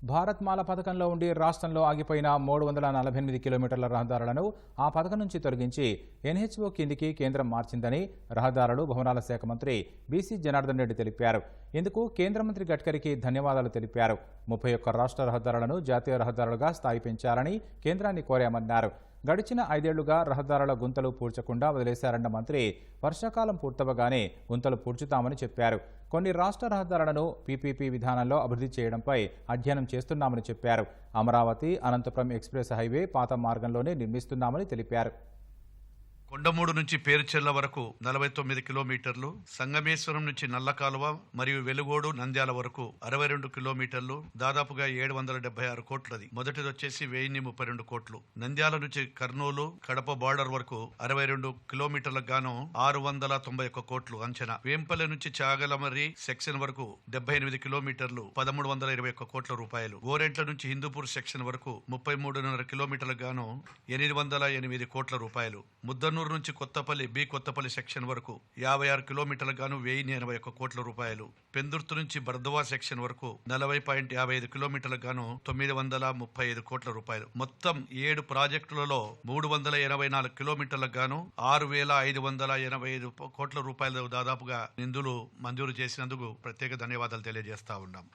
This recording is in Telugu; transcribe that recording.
భారత్మాల పథకంలో ఉండి రాష్ట్రంలో ఆగిపోయిన 348 కిలోమీటర్ల రహదారులను ఆ పథకం నుంచి తొలగించి ఎన్హెచ్ఓ కిందికి కేంద్రం మార్చిందని రహదారులు భవనాల శాఖ మంత్రి బీసీ జనార్దన్ రెడ్డి తెలిపారు. ఇందుకు కేంద్ర మంత్రి గడ్కరీకి ధన్యవాదాలు తెలిపారు. 31 రాష్ట్ర రహదారులను జాతీయ రహదారులుగా స్థాయి పెంచాలని కేంద్రాన్ని కోరామన్నారు. గడిచిన 5 ఏళ్లుగా రహదారుల గుంతలు పూడ్చకుండా వదిలేశారన్న మంత్రి వర్షాకాలం పూర్తవగానే గుంతలు పూడ్చుతామని చెప్పారు. కొన్ని రాష్ట్ర రహదారులను పీపీపీ విధానంలో అభివృద్ధి చేయడంపై అధ్యయనం చేస్తున్నామని చెప్పారు. అమరావతి అనంతపురం ఎక్స్ప్రెస్ హైవే పాత మార్గంలోనే నిర్మిస్తున్నామని తెలిపారు. కొండమూడు నుంచి పేరుచెర్ల వరకు 49 కిలోమీటర్లు, సంగమేశ్వరం నుంచి నల్లకాలువ మరియు వెలుగోడు నంద్యాల వరకు 62 కిలోమీటర్లు, దాదాపుగా 776 కోట్లది. మొదటిది వచ్చేసి 1032 కోట్లు. నంద్యాల నుంచి కర్నూలు కడప బార్డర్ వరకు 62 కిలోమీటర్లకు గాను 691 కోట్లు అంచనా. వేంపల్లి నుంచి చాగలమర్రి సెక్షన్ వరకు 78 కిలోమీటర్లు 1321 కోట్ల రూపాయలు. గోరెంట్ల నుంచి హిందూపూర్ సెక్షన్ వరకు 33.5 కిలోమీటర్లకు గాను 808 కోట్ల రూపాయలు. ముద్దనూరు నుంచి కొత్తపల్లి సెక్షన్ వరకు 56 కిలోమీటర్లకు గాను 1081 కోట్ల రూపాయలు. పెందుర్తి నుంచి బర్దవా సెక్షన్ వరకు 40.55 కిలోమీటర్లకు గాను 935 కోట్ల రూపాయలు. మొత్తం 7 ప్రాజెక్టులలో 384 కిలోమీటర్లకు గాను 6,585 కోట్ల రూపాయలు దాదాపుగా నిధులు మంజూరు చేసినందుకు ప్రత్యేక ధన్యవాదాలు తెలియజేస్తా ఉన్నాం.